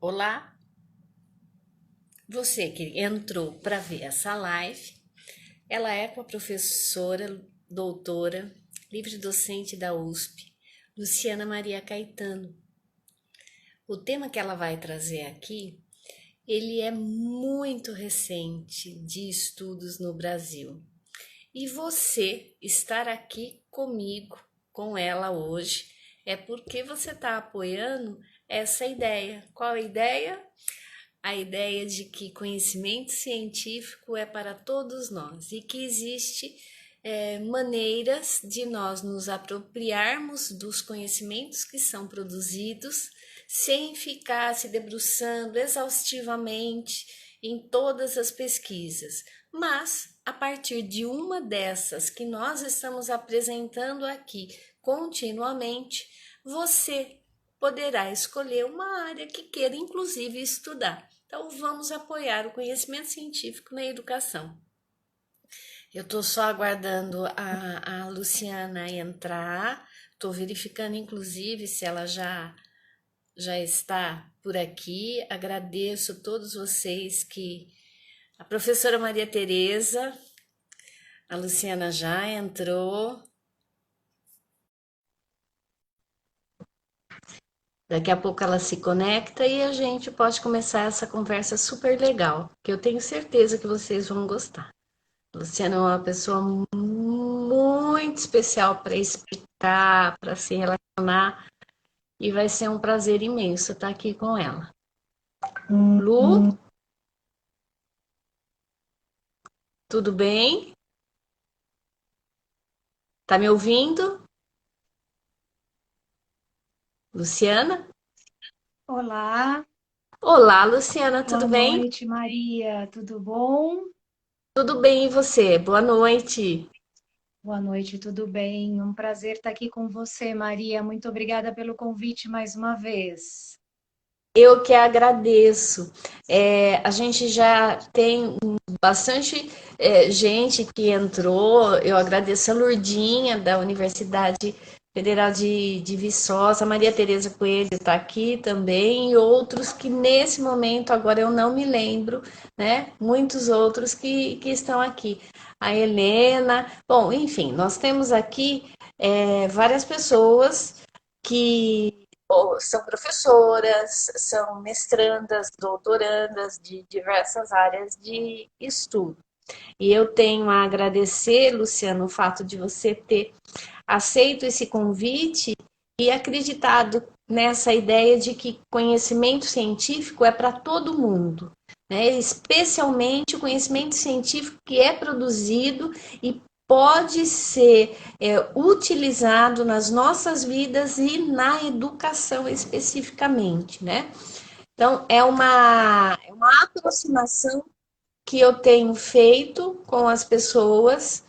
Olá, você que entrou para ver essa live, ela é com a professora, doutora, livre-docente da USP, Luciana Maria Caetano. O tema que ela vai trazer aqui, ele é muito recente de estudos no Brasil. E você estar aqui comigo, com ela hoje, é porque você está apoiando essa ideia. Qual a ideia? A ideia de que conhecimento científico é para todos nós e que existe maneiras de nós nos apropriarmos dos conhecimentos que são produzidos sem ficar se debruçando exaustivamente em todas as pesquisas, mas a partir de uma dessas que nós estamos apresentando aqui continuamente, você poderá escolher uma área que queira, inclusive, estudar. Então, vamos apoiar o conhecimento científico na educação. Eu estou só aguardando a Luciana entrar, estou verificando, inclusive, se ela já está por aqui. Agradeço a todos vocês que... A professora Maria Tereza, a Luciana já entrou. Daqui a pouco ela se conecta e a gente pode começar essa conversa super legal, que eu tenho certeza que vocês vão gostar. Luciana é uma pessoa muito especial para explicar, para se relacionar, e vai ser um prazer imenso estar aqui com ela. Lu, tudo bem? Tá me ouvindo? Luciana? Olá, Olá, Luciana, boa tudo bem? noite, Maria. Tudo bom? Tudo bem e você? Boa noite. Boa noite, tudo bem? Um prazer estar aqui com você, Maria. Muito obrigada pelo convite mais uma vez. Eu que agradeço. A gente já tem bastante gente que entrou. Eu agradeço a Lurdinha, da Universidade Federal de Viçosa, a Maria Tereza Coelho está aqui também, e outros que nesse momento, agora eu não me lembro, né? Muitos outros que estão aqui. A Helena, bom, enfim, nós temos aqui várias pessoas que são professoras, são mestrandas, doutorandas de diversas áreas de estudo. E eu tenho a agradecer, Luciano, o fato de você ter aceito esse convite e acreditado nessa ideia de que conhecimento científico é para todo mundo, né? Especialmente o conhecimento científico que é produzido e pode ser utilizado nas nossas vidas e na educação especificamente, né? Então, é uma aproximação que eu tenho feito com as pessoas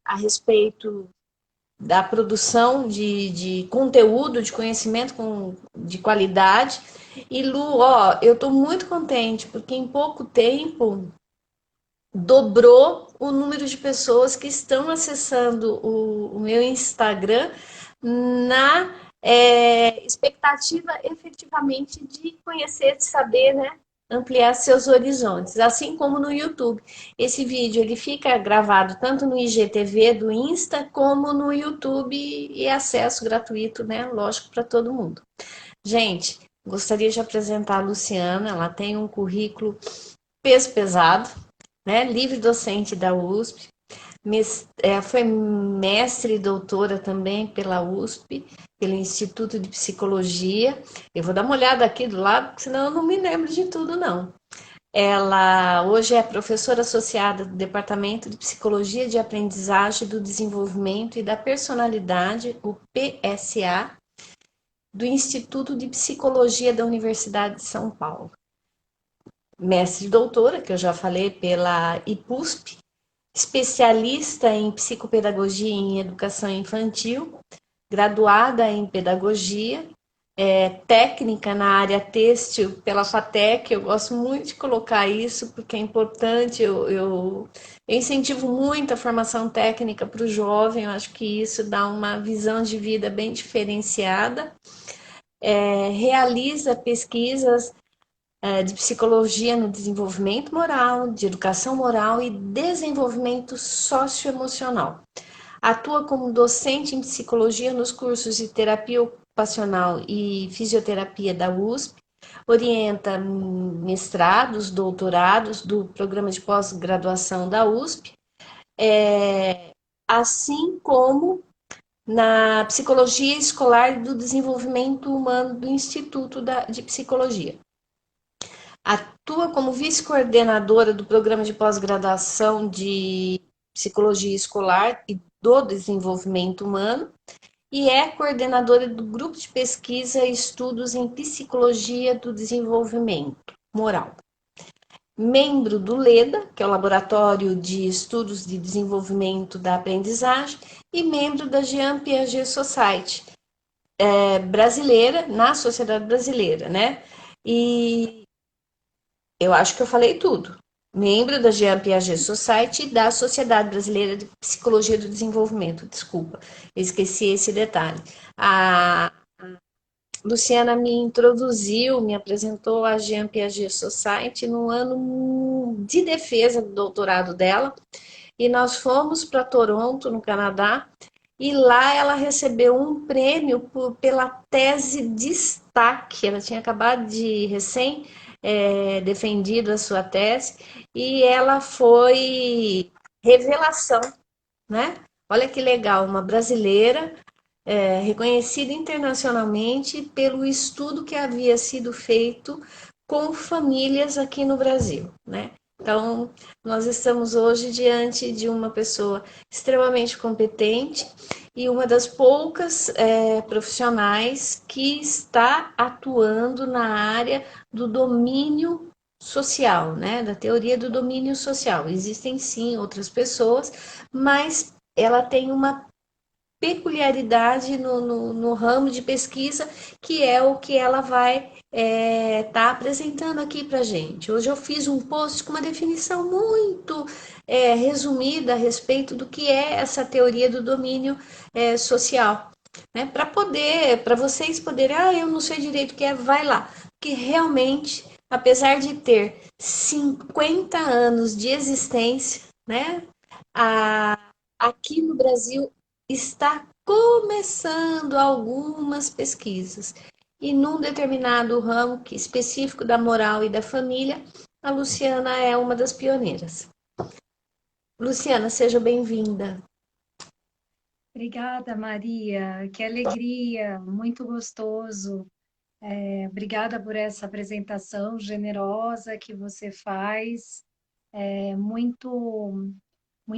a respeito da produção de conteúdo, de conhecimento de qualidade. E Lu, ó, eu estou muito contente, porque em pouco tempo dobrou o número de pessoas que estão acessando o meu Instagram na expectativa efetivamente de conhecer, de saber, né? Ampliar seus horizontes, assim como no YouTube. Esse vídeo ele fica gravado tanto no IGTV do Insta como no YouTube e acesso gratuito, né? Lógico, para todo mundo. Gente, gostaria de apresentar a Luciana, ela tem um currículo peso pesado, né? Livre docente da USP, foi mestre e doutora também pela USP, pelo Instituto de Psicologia. Eu vou dar uma olhada aqui do lado, senão eu não me lembro de tudo, não. Ela hoje é professora associada do Departamento de Psicologia de Aprendizagem do Desenvolvimento e da Personalidade, o PSA, do Instituto de Psicologia da Universidade de São Paulo. Mestre e doutora, que eu já falei, pela IPUSP, especialista em psicopedagogia e em educação infantil, graduada em pedagogia, técnica na área têxtil pela FATEC. Eu gosto muito de colocar isso porque é importante. Eu incentivo muito a formação técnica para o jovem. Eu acho que isso dá uma visão de vida bem diferenciada. realiza pesquisas de psicologia no desenvolvimento moral, de educação moral e desenvolvimento socioemocional. Atua como docente em psicologia nos cursos de terapia ocupacional e fisioterapia da USP, orienta mestrados, doutorados do programa de pós-graduação da USP, assim como na psicologia escolar e do desenvolvimento humano do Instituto de Psicologia. Atua como vice-coordenadora do programa de pós-graduação de psicologia escolar e do desenvolvimento humano e é coordenadora do grupo de pesquisa e estudos em psicologia do desenvolvimento moral. Membro do LEDA, que é o Laboratório de Estudos de Desenvolvimento da Aprendizagem, e membro da Jean Piaget Society, brasileira, na sociedade brasileira, né? E eu acho que eu falei tudo. Membro da Jean Piaget Society e da Sociedade Brasileira de Psicologia do Desenvolvimento. Desculpa, esqueci esse detalhe. A Luciana me introduziu, me apresentou a Jean Piaget Society no ano de defesa do doutorado dela. E nós fomos para Toronto, no Canadá, e lá ela recebeu um prêmio pela tese de destaque. Ela tinha acabado de recém defendido a sua tese e ela foi revelação, né? Olha que legal, uma brasileira reconhecida internacionalmente pelo estudo que havia sido feito com famílias aqui no Brasil, né? Então, nós estamos hoje diante de uma pessoa extremamente competente e uma das poucas profissionais que está atuando na área do domínio social, né? Da teoria do domínio social. Existem sim outras pessoas, mas ela tem uma peculiaridade no ramo de pesquisa, que é o que ela vai tá apresentando aqui para gente. Hoje eu fiz um post com uma definição muito resumida a respeito do que é essa teoria do domínio social, né? Para vocês poderem, eu não sei direito o que é, vai lá, porque realmente, apesar de ter 50 anos de existência, né? A, aqui no Brasil está começando algumas pesquisas. E num determinado ramo específico da moral e da família, a Luciana é uma das pioneiras. Luciana, seja bem-vinda. Obrigada, Maria. Que alegria, muito gostoso. Obrigada por essa apresentação generosa que você faz. É muito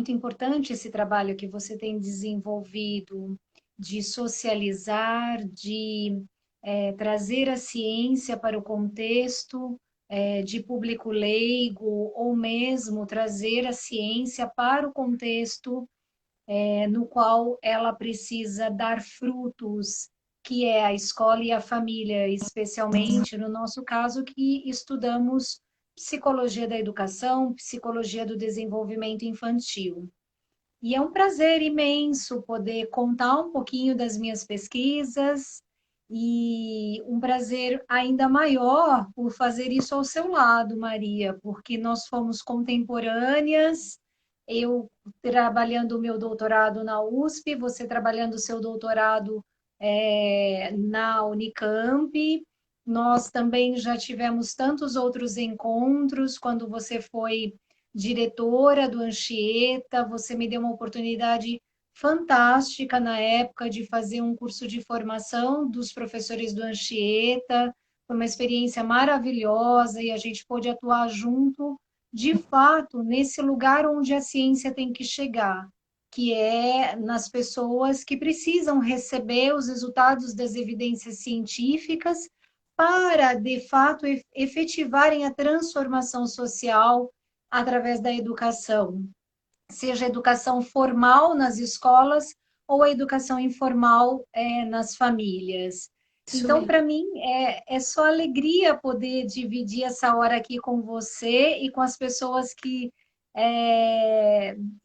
importante esse trabalho que você tem desenvolvido de socializar, de trazer a ciência para o contexto de público leigo, ou mesmo trazer a ciência para o contexto no qual ela precisa dar frutos, que é a escola e a família, especialmente no nosso caso, que estudamos psicologia da educação, psicologia do desenvolvimento infantil. E é um prazer imenso poder contar um pouquinho das minhas pesquisas e um prazer ainda maior por fazer isso ao seu lado, Maria, porque nós fomos contemporâneas, eu trabalhando o meu doutorado na USP, você trabalhando o seu doutorado na Unicamp. Nós também já tivemos tantos outros encontros quando você foi diretora do Anchieta, você me deu uma oportunidade fantástica na época de fazer um curso de formação dos professores do Anchieta, foi uma experiência maravilhosa e a gente pôde atuar junto, de fato, nesse lugar onde a ciência tem que chegar, que é nas pessoas que precisam receber os resultados das evidências científicas para, de fato, efetivarem a transformação social através da educação, seja a educação formal nas escolas ou a educação informal nas famílias. Isso Então, mesmo. para mim, é só alegria poder dividir essa hora aqui com você e com as pessoas que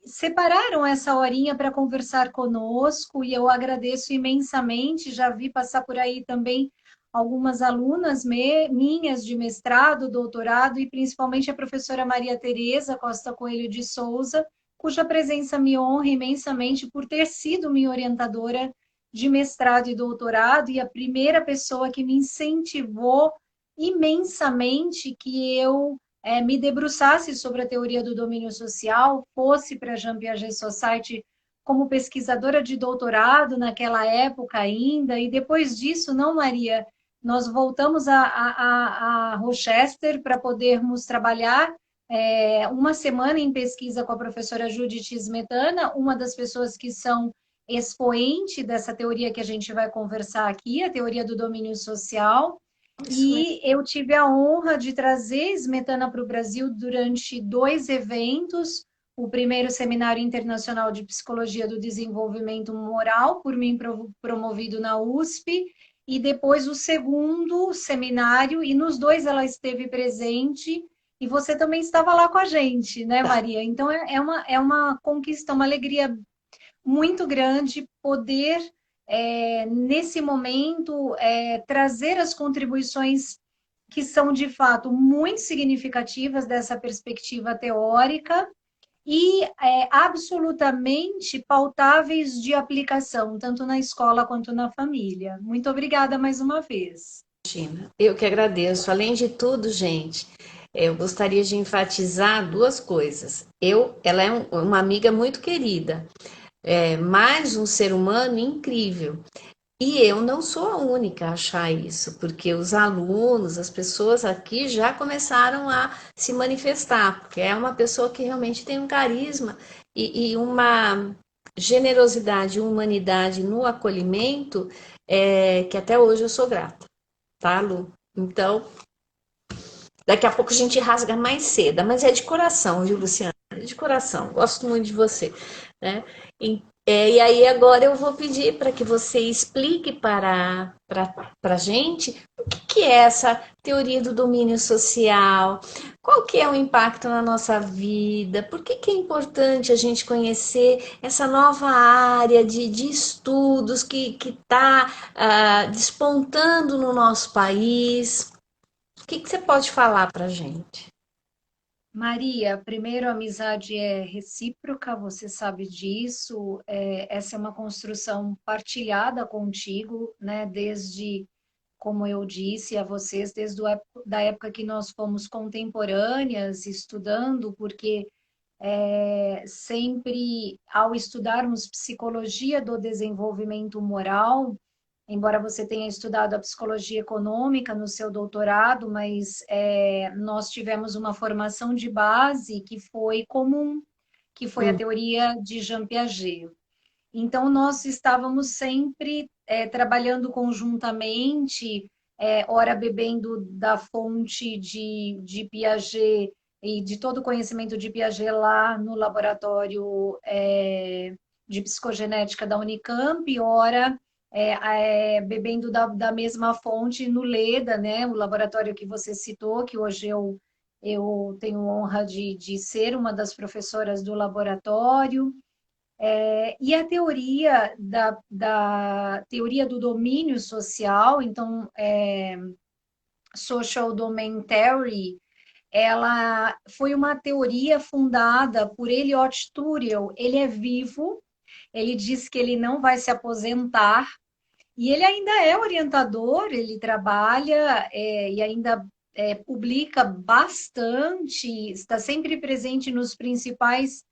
separaram essa horinha para conversar conosco, e eu agradeço imensamente. Já vi passar por aí também algumas alunas minhas de mestrado, doutorado, e principalmente a professora Maria Tereza Costa Coelho de Souza, cuja presença me honra imensamente por ter sido minha orientadora de mestrado e doutorado, e a primeira pessoa que me incentivou imensamente que eu me debruçasse sobre a teoria do domínio social, fosse para a Jean Piaget Society como pesquisadora de doutorado naquela época ainda, e depois disso, não, Maria, nós voltamos a Rochester para podermos trabalhar uma semana em pesquisa com a professora Judith Smetana, uma das pessoas que são expoente dessa teoria que a gente vai conversar aqui, a teoria do domínio social. Isso mesmo. E eu tive a honra de trazer Smetana para o Brasil durante 2 eventos. O primeiro Seminário Internacional de Psicologia do Desenvolvimento Moral, por mim promovido na USP, e depois o segundo seminário, e nos dois ela esteve presente, e você também estava lá com a gente, né, Maria? Então é uma conquista, uma alegria muito grande poder, nesse momento, trazer as contribuições que são, de fato, muito significativas dessa perspectiva teórica e absolutamente pautáveis de aplicação, tanto na escola quanto na família. Muito obrigada mais uma vez. Imagina, eu que agradeço. Além de tudo, gente, eu gostaria de enfatizar duas coisas. Ela é uma amiga muito querida, mais um ser humano incrível. E eu não sou a única a achar isso, porque os alunos, as pessoas aqui já começaram a se manifestar, porque é uma pessoa que realmente tem um carisma e uma generosidade e humanidade no acolhimento, que até hoje eu sou grata, tá, Lu? Então, daqui a pouco a gente rasga mais seda, mas é de coração, viu, Luciana? É de coração, gosto muito de você, né? E aí agora eu vou pedir para que você explique para a gente o que é essa teoria do domínio social, qual que é o impacto na nossa vida, por que é importante a gente conhecer essa nova área de estudos que está despontando no nosso país. O que você pode falar para a gente? Maria, primeiro, a amizade é recíproca, você sabe disso. Essa é uma construção partilhada contigo, né? Desde, como eu disse a vocês, desde da época que nós fomos contemporâneas, estudando, porque sempre ao estudarmos psicologia do desenvolvimento moral, embora você tenha estudado a psicologia econômica no seu doutorado, mas nós tivemos uma formação de base que foi comum, que foi a teoria de Jean Piaget. Então, nós estávamos sempre trabalhando conjuntamente, ora bebendo da fonte de Piaget e de todo o conhecimento de Piaget lá no laboratório de psicogenética da Unicamp, ora bebendo da mesma fonte no LEDA, né, o laboratório que você citou, que hoje eu tenho honra de ser uma das professoras do laboratório. E a teoria da teoria do domínio social, então, Social Domain Theory, ela foi uma teoria fundada por Eliot Thuriel. Ele é vivo, ele diz que ele não vai se aposentar, e ele ainda é orientador, ele trabalha e ainda publica bastante, está sempre presente nos principais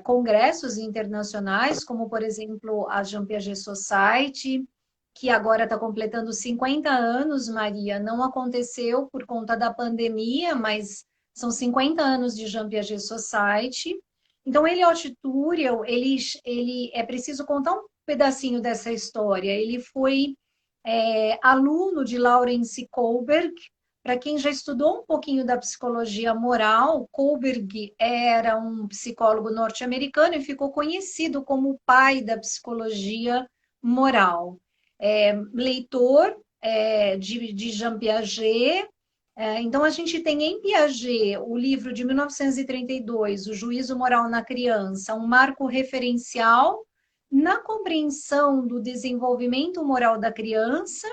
congressos internacionais, como, por exemplo, a Jean Piaget Society, que agora está completando 50 anos, Maria. Não aconteceu por conta da pandemia, mas são 50 anos de Jean Piaget Society. Então, Eliot Thuriel, ele é preciso contar um pedacinho dessa história. Ele foi aluno de Lawrence Kohlberg. Para quem já estudou um pouquinho da psicologia moral, Kohlberg era um psicólogo norte-americano e ficou conhecido como o pai da psicologia moral. Leitor de Jean Piaget. Então, a gente tem em Piaget o livro de 1932, O Juízo Moral na Criança, um marco referencial na compreensão do desenvolvimento moral da criança.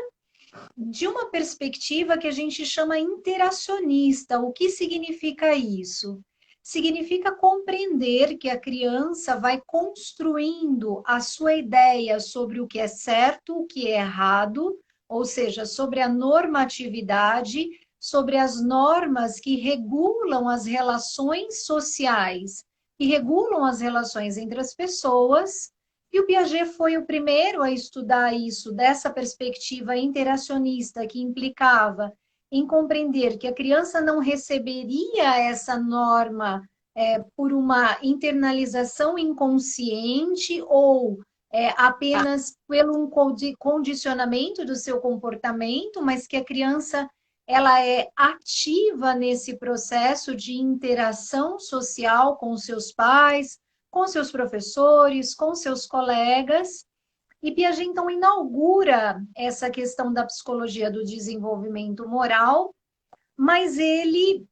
de uma perspectiva que a gente chama interacionista. O que significa isso? Significa compreender que a criança vai construindo a sua ideia sobre o que é certo, o que é errado, ou seja, sobre a normatividade, sobre as normas que regulam as relações sociais, que regulam as relações entre as pessoas. E o Piaget foi o primeiro a estudar isso dessa perspectiva interacionista, que implicava em compreender que a criança não receberia essa norma por uma internalização inconsciente ou Ah, apenas pelo um condicionamento do seu comportamento, mas que a criança ela é ativa nesse processo de interação social com seus pais, com seus professores, com seus colegas. E Piaget, então, inaugura essa questão da psicologia do desenvolvimento moral, mas ele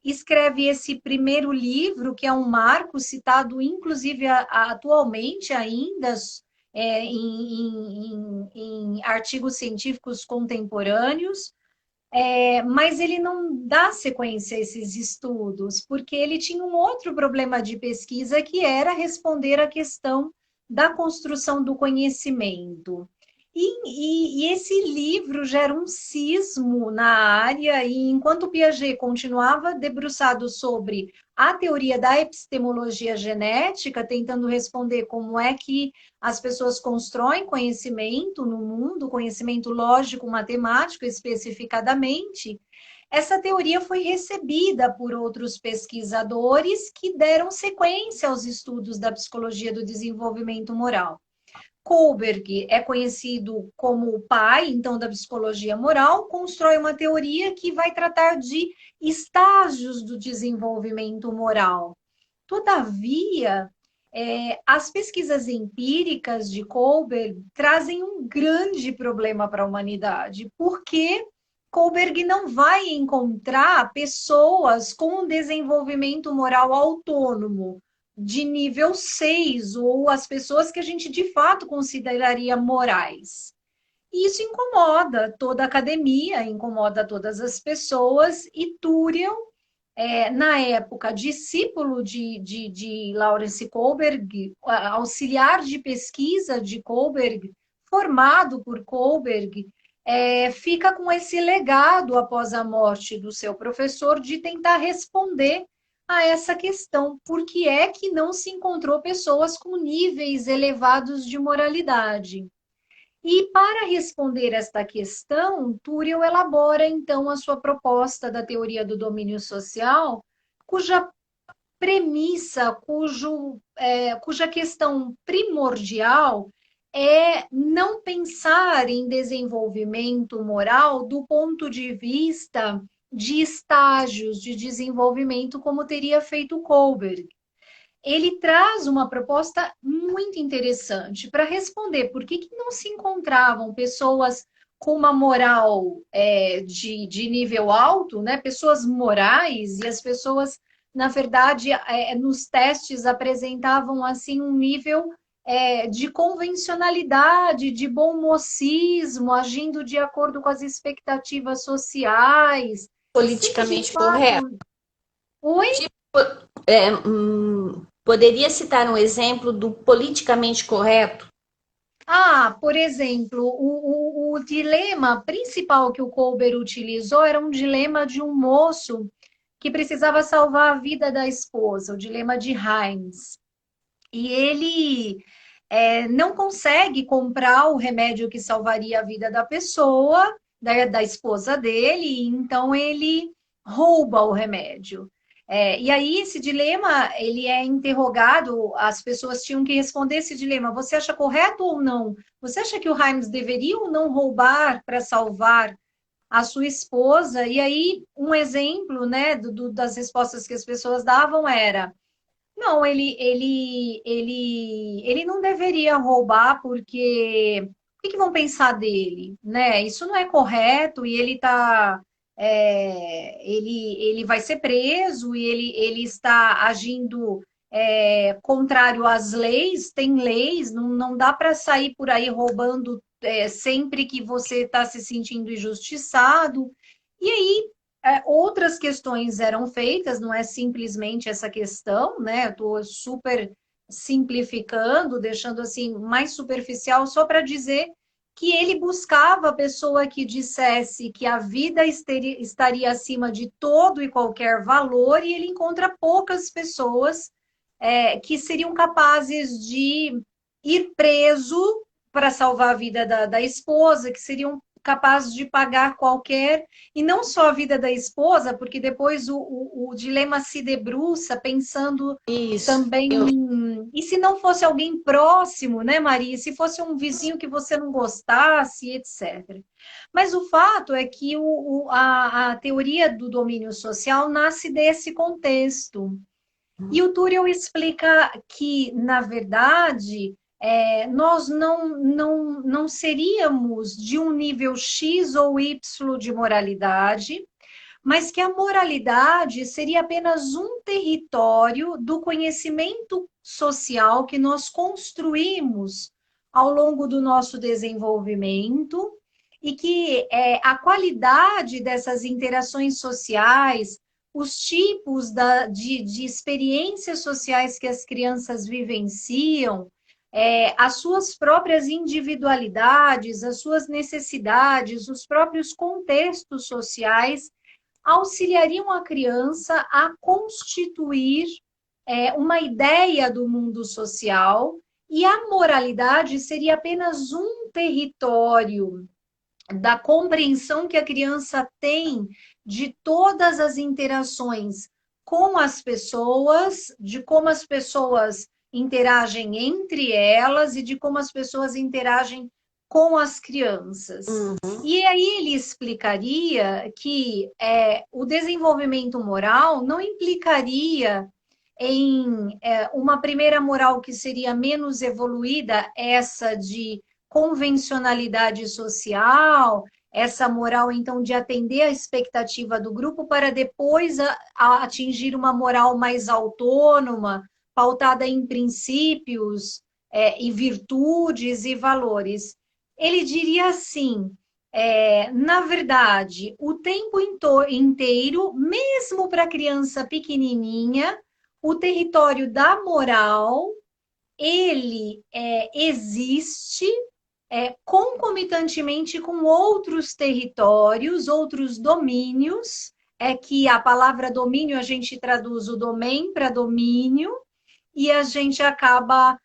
escreve esse primeiro livro, que é um marco citado, inclusive, atualmente ainda, em artigos científicos contemporâneos, mas ele não dá sequência a esses estudos, porque ele tinha um outro problema de pesquisa, que era responder à questão da construção do conhecimento. E esse livro gera um cismo na área, e enquanto Piaget continuava debruçado sobre a teoria da epistemologia genética, tentando responder como é que as pessoas constroem conhecimento no mundo, conhecimento lógico, matemático especificadamente, essa teoria foi recebida por outros pesquisadores que deram sequência aos estudos da psicologia do desenvolvimento moral. Kohlberg é conhecido como o pai, então, da psicologia moral, constrói uma teoria que vai tratar de estágios do desenvolvimento moral. Todavia, as pesquisas empíricas de Kohlberg trazem um grande problema para a humanidade, porque Kohlberg não vai encontrar pessoas com um desenvolvimento moral autônomo de nível 6 ou as pessoas que a gente de fato consideraria morais. E isso incomoda toda a academia, incomoda todas as pessoas, e Turiel, na época, discípulo de Lawrence Kohlberg, auxiliar de pesquisa de Kohlberg, formado por Kohlberg, fica com esse legado após a morte do seu professor de tentar responder a essa questão: por que é que não se encontrou pessoas com níveis elevados de moralidade? E para responder esta questão, Turiel elabora então a sua proposta da teoria do domínio social, cuja premissa, cuja questão primordial é não pensar em desenvolvimento moral do ponto de vista de estágios de desenvolvimento, como teria feito Kohlberg. Ele traz uma proposta muito interessante para responder por que não se encontravam pessoas com uma moral de nível alto, né? Pessoas morais, e as pessoas, na verdade, nos testes apresentavam assim um nível de convencionalidade, de bom mocismo, agindo de acordo com as expectativas sociais, sem de politicamente correto. fato. Oi? Poderia citar um exemplo do politicamente correto? Por exemplo, o dilema principal que o Colbert utilizou era um dilema de um moço que precisava salvar a vida da esposa, o dilema de Himes. E ele não consegue comprar o remédio que salvaria a vida da pessoa, da esposa dele, então ele rouba o remédio. E aí esse dilema, ele é interrogado, as pessoas tinham que responder esse dilema: você acha correto ou não? Você acha que o Himes deveria ou não roubar para salvar a sua esposa? E aí um exemplo, né, das respostas que as pessoas davam era: não, ele não deveria roubar, porque o que vão pensar dele, né? Isso não é correto, e ele vai ser preso, e ele está agindo contrário às leis, tem leis, não dá para sair por aí roubando sempre que você está se sentindo injustiçado. E aí, outras questões eram feitas, não é simplesmente essa questão, né? Eu estou super simplificando, deixando assim mais superficial, só para dizer que ele buscava a pessoa que dissesse que a vida estaria acima de todo e qualquer valor, e ele encontra poucas pessoas que seriam capazes de ir preso para salvar a vida da esposa, que seriam capazes de pagar qualquer, e não só a vida da esposa, porque depois o dilema se debruça pensando Isso. também, e se não fosse alguém próximo, né, Maria? Se fosse um vizinho que você não gostasse, etc. Mas o fato é que a teoria do domínio social nasce desse contexto. E o Turiel explica que, na verdade, nós não seríamos de um nível X ou Y de moralidade, mas que a moralidade seria apenas um território do conhecimento social que nós construímos ao longo do nosso desenvolvimento e que a qualidade dessas interações sociais, os tipos de experiências sociais que as crianças vivenciam, as suas próprias individualidades, as suas necessidades, os próprios contextos sociais auxiliariam a criança a constituir uma ideia do mundo social, e a moralidade seria apenas um território da compreensão que a criança tem de todas as interações com as pessoas, de como as pessoas interagem entre elas e de como as pessoas interagem com as crianças. E aí ele explicaria que o desenvolvimento moral não implicaria em uma primeira moral que seria menos evoluída, essa de convencionalidade social, essa moral, então, de atender à expectativa do grupo para depois atingir uma moral mais autônoma, pautada em princípios e virtudes e valores. Ele diria assim, na verdade, o tempo inteiro, mesmo para criança pequenininha, o território da moral, ele existe concomitantemente com outros territórios, outros domínios, que a palavra domínio a gente traduz o domain para domínio, e a gente acaba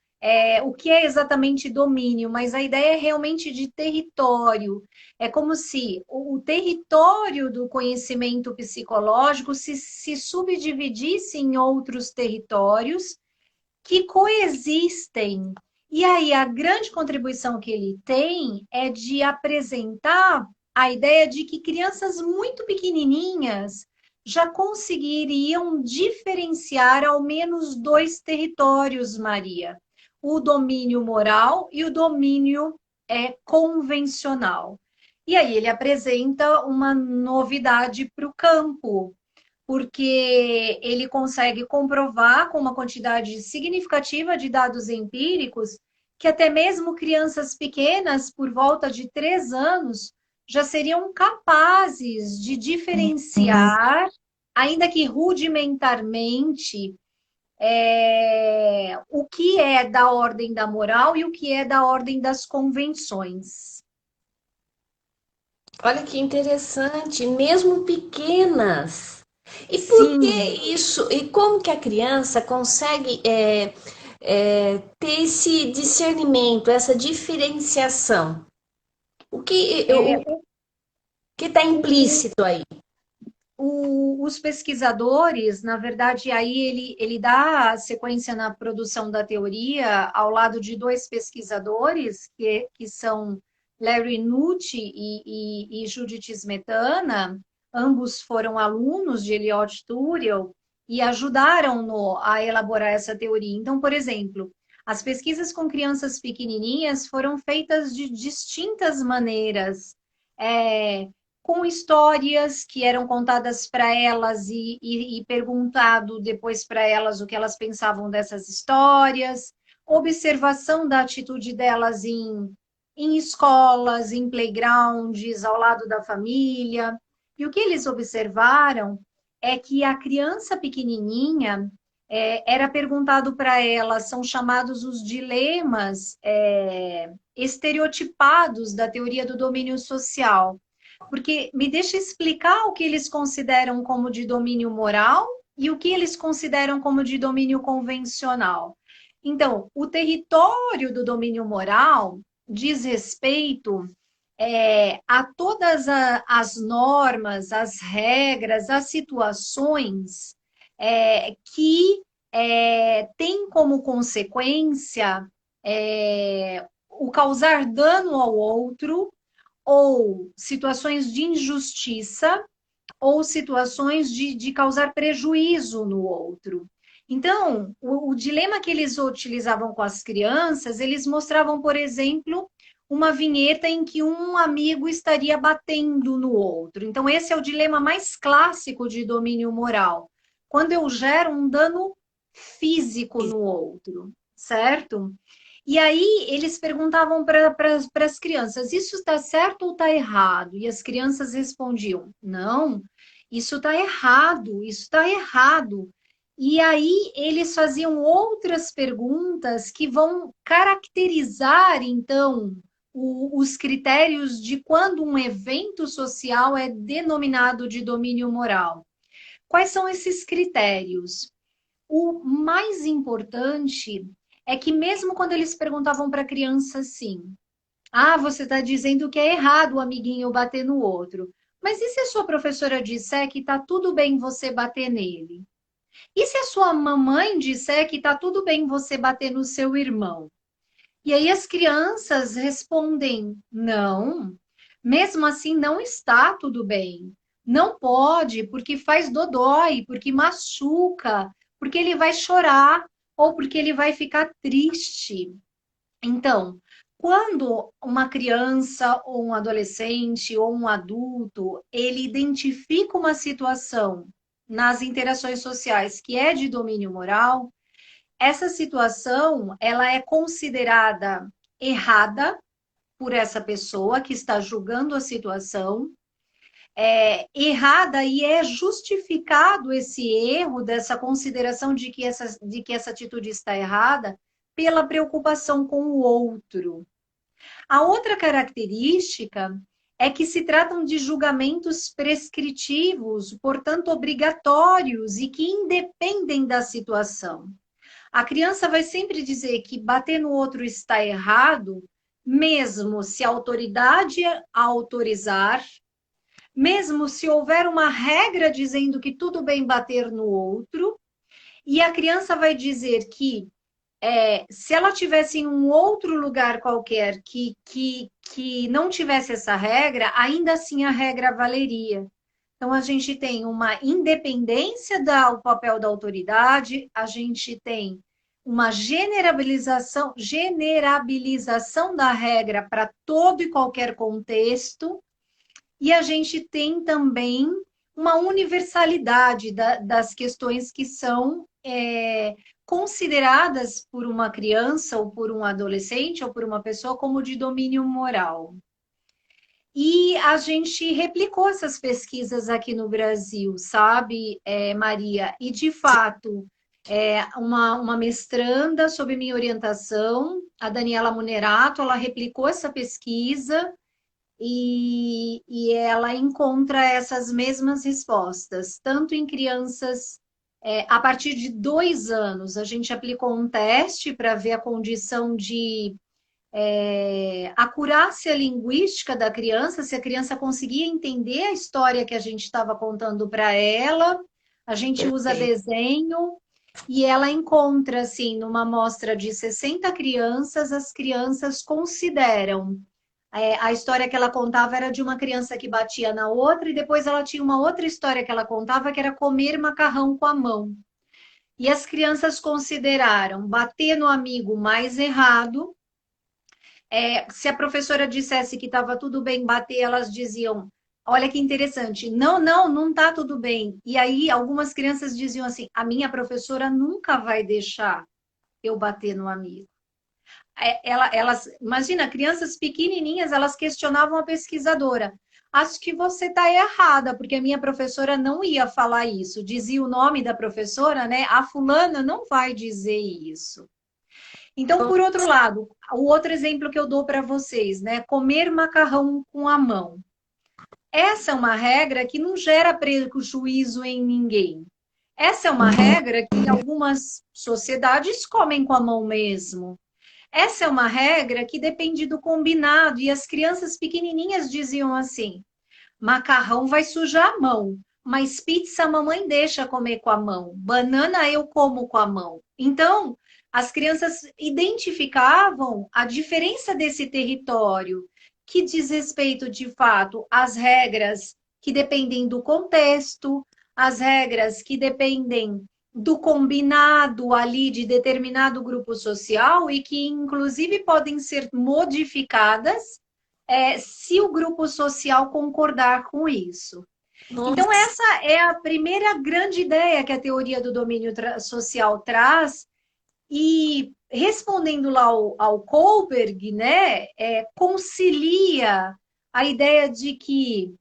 o que é exatamente domínio, mas a ideia é realmente de território. É como se o território do conhecimento psicológico se subdividisse em outros territórios que coexistem. E aí a grande contribuição que ele tem é de apresentar a ideia de que crianças muito pequenininhas já conseguiriam diferenciar ao menos dois territórios, Maria: o domínio moral e o domínio convencional. E aí ele apresenta uma novidade para o campo, porque ele consegue comprovar com uma quantidade significativa de dados empíricos que até mesmo crianças pequenas, por volta de 3 anos, já seriam capazes de diferenciar, ainda que rudimentarmente, o que é da ordem da moral e o que é da ordem das convenções. Olha que interessante, mesmo pequenas. E por que Sim. isso? E como que a criança consegue ter esse discernimento, essa diferenciação? O que está O, implícito aí? os pesquisadores, na verdade, aí ele dá sequência na produção da teoria ao lado de dois pesquisadores, que são Larry Nucci e Judith Smetana. Ambos foram alunos de Eliot Turiel e ajudaram-no a elaborar essa teoria. Então, por exemplo, as pesquisas com crianças pequenininhas foram feitas de distintas maneiras. Com histórias que eram contadas para elas e perguntado depois para elas o que elas pensavam dessas histórias, observação da atitude delas em em escolas, em playgrounds, ao lado da família. E o que eles observaram é que a criança pequenininha era perguntado para ela, são chamados os dilemas estereotipados da teoria do domínio social. Porque me deixa explicar o que eles consideram como de domínio moral e o que eles consideram como de domínio convencional. Então, o território do domínio moral diz respeito a todas as normas, as regras, as situações que têm como consequência o causar dano ao outro, ou situações de injustiça, ou situações de causar prejuízo no outro. Então, o dilema que eles utilizavam com as crianças, eles mostravam, por exemplo, uma vinheta em que um amigo estaria batendo no outro. Então, esse é o dilema mais clássico de domínio moral. Quando eu gero um dano físico no outro, certo? E aí eles perguntavam para as crianças, isso está certo ou está errado? E as crianças respondiam, não, isso está errado, isso está errado. E aí eles faziam outras perguntas que vão caracterizar, então, os critérios de quando um evento social é denominado de domínio moral. Quais são esses critérios? O mais importante é que mesmo quando eles perguntavam para a criança assim, ah, você está dizendo que é errado o amiguinho bater no outro, mas e se a sua professora disser que está tudo bem você bater nele? E se a sua mamãe disser que está tudo bem você bater no seu irmão? E aí as crianças respondem, não, mesmo assim não está tudo bem. Não pode, porque faz dodói, porque machuca, porque ele vai chorar ou porque ele vai ficar triste. Então, quando uma criança ou um adolescente ou um adulto, ele identifica uma situação nas interações sociais que é de domínio moral, essa situação ela é considerada errada por essa pessoa que está julgando a situação, errada e é justificado esse erro dessa consideração de que essa atitude está errada pela preocupação com o outro. A outra característica é que se tratam de julgamentos prescritivos, portanto obrigatórios e que independem da situação. A criança vai sempre dizer que bater no outro está errado, mesmo se a autoridade autorizar, mesmo se houver uma regra dizendo que tudo bem bater no outro, e a criança vai dizer que se ela tivesse em um outro lugar qualquer que não tivesse essa regra, ainda assim a regra valeria. Então, a gente tem uma independência do papel da autoridade, a gente tem uma generabilização da regra para todo e qualquer contexto, e a gente tem também uma universalidade das questões que são consideradas por uma criança ou por um adolescente ou por uma pessoa como de domínio moral. E a gente replicou essas pesquisas aqui no Brasil, sabe, Maria? E, de fato, uma mestranda sob minha orientação, a Daniela Munerato, ela replicou essa pesquisa e ela encontra essas mesmas respostas, tanto em crianças a partir de 2 anos. A gente aplicou um teste para ver a condição de acurácia linguística da criança, se a criança conseguia entender a história que a gente estava contando para ela. A gente usa desenho e ela encontra, assim, numa amostra de 60 crianças, as crianças consideram. A história que ela contava era de uma criança que batia na outra, e depois ela tinha uma outra história que ela contava, que era comer macarrão com a mão. E as crianças consideraram bater no amigo mais errado. Se a professora dissesse que estava tudo bem bater, elas diziam, olha que interessante, não está tudo bem. E aí algumas crianças diziam assim, a minha professora nunca vai deixar eu bater no amigo. Elas, imagina, crianças pequenininhas, elas questionavam a pesquisadora. Acho que você está errada, porque a minha professora não ia falar isso. Dizia o nome da professora, né? A fulana não vai dizer isso. Então, por outro lado, o outro exemplo que eu dou para vocês, né? Comer macarrão com a mão. Essa é uma regra que não gera prejuízo em ninguém. Essa é uma regra que algumas sociedades comem com a mão mesmo. Essa é uma regra que depende do combinado, e as crianças pequenininhas diziam assim: macarrão vai sujar a mão, mas pizza a mamãe deixa comer com a mão, banana eu como com a mão. Então, as crianças identificavam a diferença desse território, que diz respeito, de fato, às regras que dependem do contexto, as regras que dependem do combinado ali de determinado grupo social e que, inclusive, podem ser modificadas se o grupo social concordar com isso. Então, Nossa, essa é a primeira grande ideia que a teoria do domínio social traz, e respondendo lá ao Kohlberg, né, concilia a ideia de que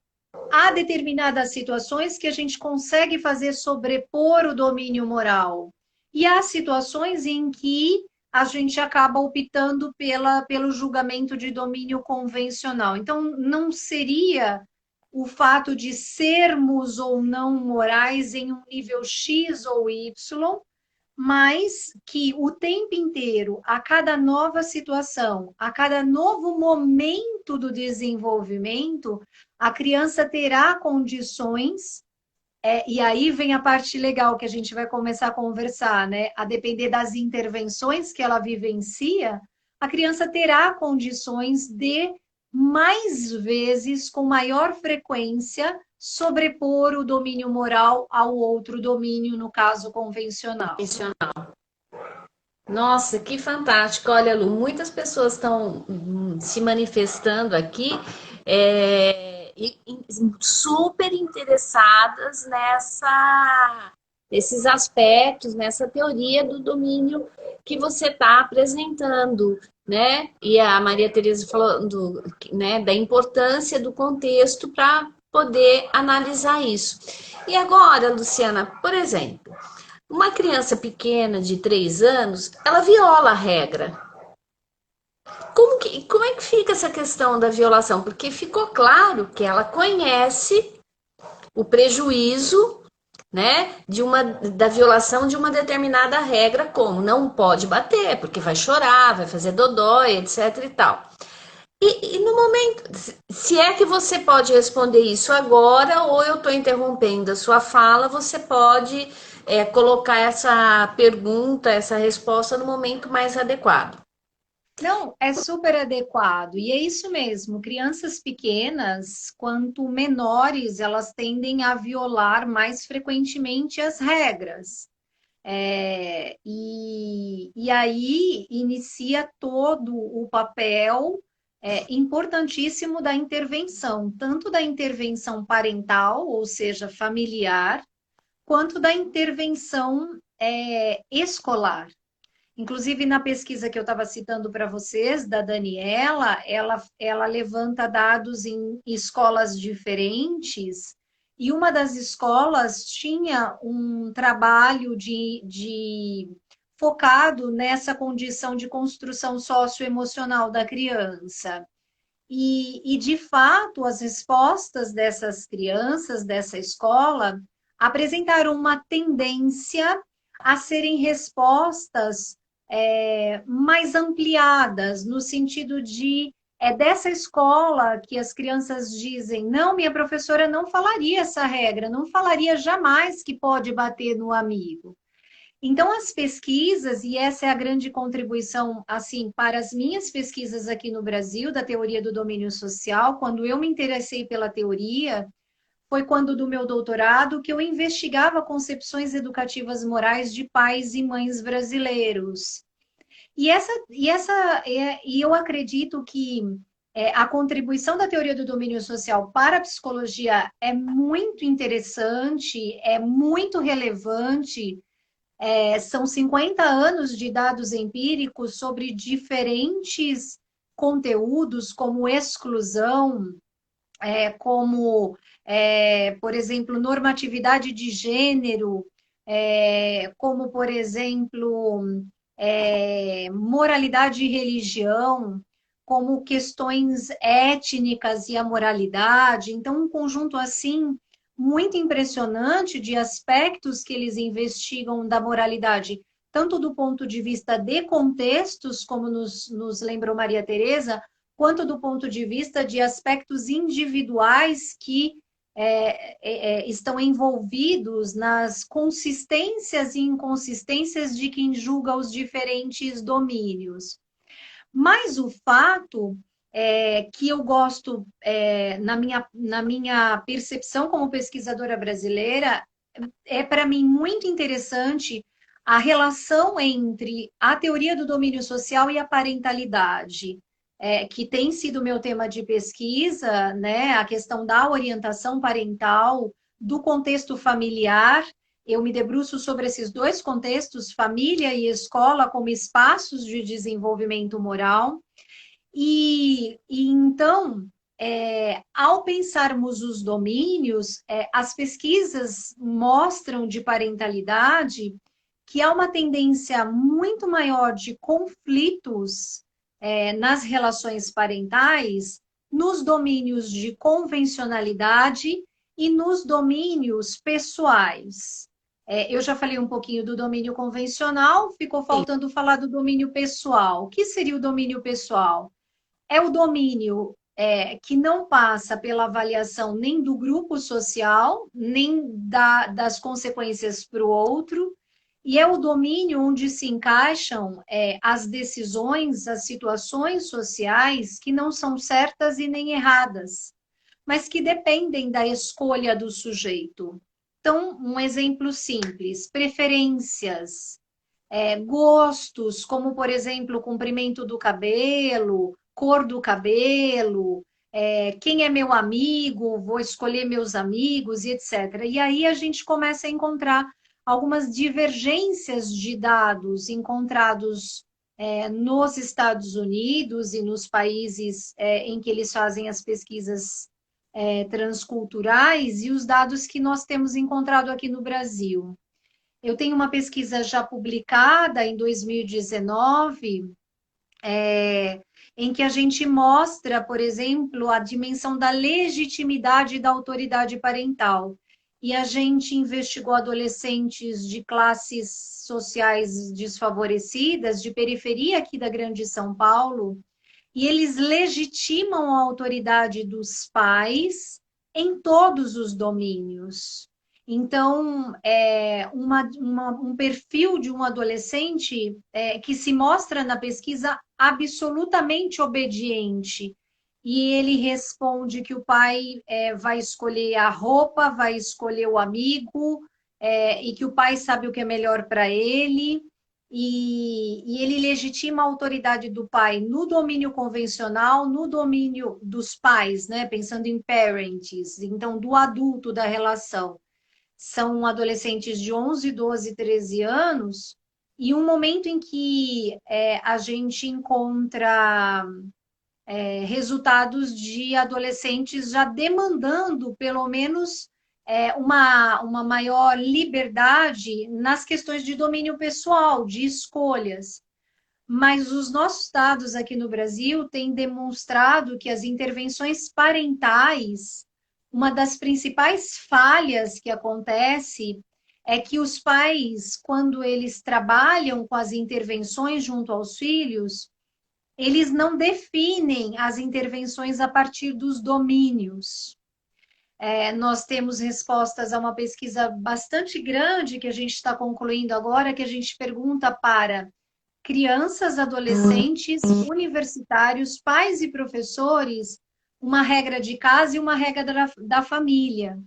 há determinadas situações que a gente consegue fazer sobrepor o domínio moral. E há situações em que a gente acaba optando pelo julgamento de domínio convencional. Então, não seria o fato de sermos ou não morais em um nível X ou Y, mas que o tempo inteiro, a cada nova situação, a cada novo momento do desenvolvimento, a criança terá condições, e aí vem a parte legal que a gente vai começar a conversar, né? A depender das intervenções que ela vivencia, a criança terá condições de, mais vezes, com maior frequência, sobrepor o domínio moral ao outro domínio, no caso convencional. convencional. Nossa, que fantástico. Olha, Lu, muitas pessoas estão se manifestando aqui e super interessadas nesses aspectos, nessa teoria do domínio que você está apresentando, né? E a Maria Tereza falando, né, da importância do contexto para poder analisar isso. E agora, Luciana, por exemplo, uma criança pequena de 3 anos, ela viola a regra. Como é que fica essa questão da violação? Porque ficou claro que ela conhece o prejuízo, né, da violação de uma determinada regra, como não pode bater, porque vai chorar, vai fazer dodói, etc e tal. E no momento, se é que você pode responder isso agora, ou eu estou interrompendo a sua fala, você pode colocar essa pergunta, essa resposta no momento mais adequado. Não, é super adequado. E é isso mesmo. Crianças pequenas, quanto menores, elas tendem a violar mais frequentemente as regras. E aí inicia todo o papel importantíssimo da intervenção, tanto da intervenção parental, ou seja, familiar, quanto da intervenção escolar. Inclusive, na pesquisa que eu estava citando para vocês, da Daniela, ela levanta dados em escolas diferentes, e uma das escolas tinha um trabalho focado nessa condição de construção socioemocional da criança. De fato, as respostas dessas crianças, dessa escola, apresentaram uma tendência a serem respostas mais ampliadas, no sentido de dessa escola que as crianças dizem, não, minha professora não falaria essa regra, não falaria jamais que pode bater no amigo. Então, as pesquisas, e essa é a grande contribuição, assim, para as minhas pesquisas aqui no Brasil, da teoria do domínio social, quando eu me interessei pela teoria, foi quando do meu doutorado que eu investigava concepções educativas morais de pais e mães brasileiros. E eu acredito que a contribuição da teoria do domínio social para a psicologia é muito interessante, é muito relevante, São 50 anos de dados empíricos sobre diferentes conteúdos, como exclusão, por exemplo, normatividade de gênero, como, por exemplo, moralidade e religião, como questões étnicas e a moralidade. Então, um conjunto assim muito impressionante de aspectos que eles investigam da moralidade, tanto do ponto de vista de contextos, como nos lembrou Maria Teresa, quanto do ponto de vista de aspectos individuais que estão envolvidos nas consistências e inconsistências de quem julga os diferentes domínios. Mas o fato que eu gosto, na minha percepção como pesquisadora brasileira, é para mim muito interessante a relação entre a teoria do domínio social e a parentalidade, que tem sido meu tema de pesquisa, né? A questão da orientação parental, do contexto familiar. Eu me debruço sobre esses dois contextos, família e escola, como espaços de desenvolvimento moral. E então, ao pensarmos os domínios, as pesquisas mostram de parentalidade que há uma tendência muito maior de conflitos nas relações parentais, nos domínios de convencionalidade e nos domínios pessoais. Eu já falei um pouquinho do domínio convencional, ficou Sim. faltando falar do domínio pessoal. O que seria o domínio pessoal? É o domínio que não passa pela avaliação nem do grupo social, nem das consequências para o outro, e é o domínio onde se encaixam as decisões, as situações sociais que não são certas e nem erradas, mas que dependem da escolha do sujeito. Então, um exemplo simples: preferências, gostos, como, por exemplo, o comprimento do cabelo, cor do cabelo, quem é meu amigo, vou escolher meus amigos e etc. E aí a gente começa a encontrar algumas divergências de dados encontrados nos Estados Unidos e nos países em que eles fazem as pesquisas transculturais e os dados que nós temos encontrado aqui no Brasil. Eu tenho uma pesquisa já publicada em 2019, em que a gente mostra, por exemplo, a dimensão da legitimidade da autoridade parental. E a gente investigou adolescentes de classes sociais desfavorecidas, de periferia aqui da Grande São Paulo, e eles legitimam a autoridade dos pais em todos os domínios. Então, um perfil de um adolescente que se mostra na pesquisa absolutamente obediente. E ele responde que o pai vai escolher a roupa, vai escolher o amigo, e que o pai sabe o que é melhor para ele. E ele legitima a autoridade do pai no domínio convencional, no domínio dos pais, né? Pensando em parents, então do adulto da relação. São adolescentes de 11, 12, 13 anos, e um momento em que a gente encontra resultados de adolescentes já demandando, pelo menos, uma maior liberdade nas questões de domínio pessoal, de escolhas. Mas os nossos dados aqui no Brasil têm demonstrado que as intervenções parentais, uma das principais falhas que acontece é que os pais, quando eles trabalham com as intervenções junto aos filhos, eles não definem as intervenções a partir dos domínios. Nós temos respostas a uma pesquisa bastante grande que a gente está concluindo agora, que a gente pergunta para crianças, adolescentes, universitários, pais e professores, uma regra de casa e uma regra da família.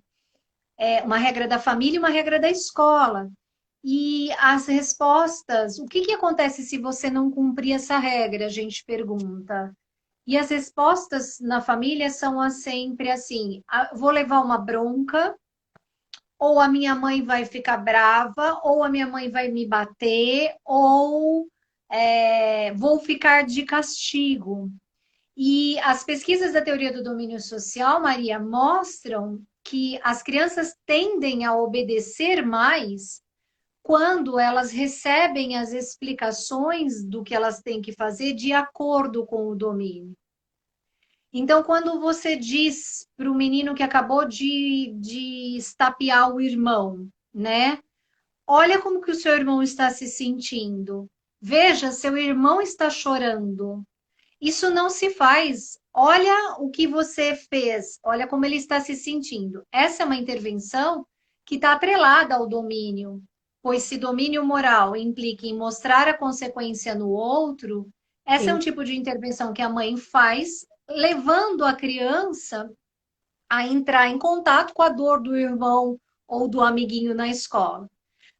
Uma regra da família e uma regra da escola. E as respostas, o que acontece se você não cumprir essa regra? A gente pergunta. E as respostas na família são sempre assim: vou levar uma bronca, ou a minha mãe vai ficar brava, ou a minha mãe vai me bater, ou vou ficar de castigo. E as pesquisas da teoria do domínio social, Maria, mostram que as crianças tendem a obedecer mais quando elas recebem as explicações do que elas têm que fazer de acordo com o domínio. Então, quando você diz para o menino que acabou de estapear o irmão, né? Olha como que o seu irmão está se sentindo. Veja, seu irmão está chorando. Isso não se faz. Olha o que você fez, olha como ele está se sentindo. Essa é uma intervenção que está atrelada ao domínio, pois se domínio moral implica em mostrar a consequência no outro, essa é um Sim. tipo de intervenção que a mãe faz, levando a criança a entrar em contato com a dor do irmão ou do amiguinho na escola.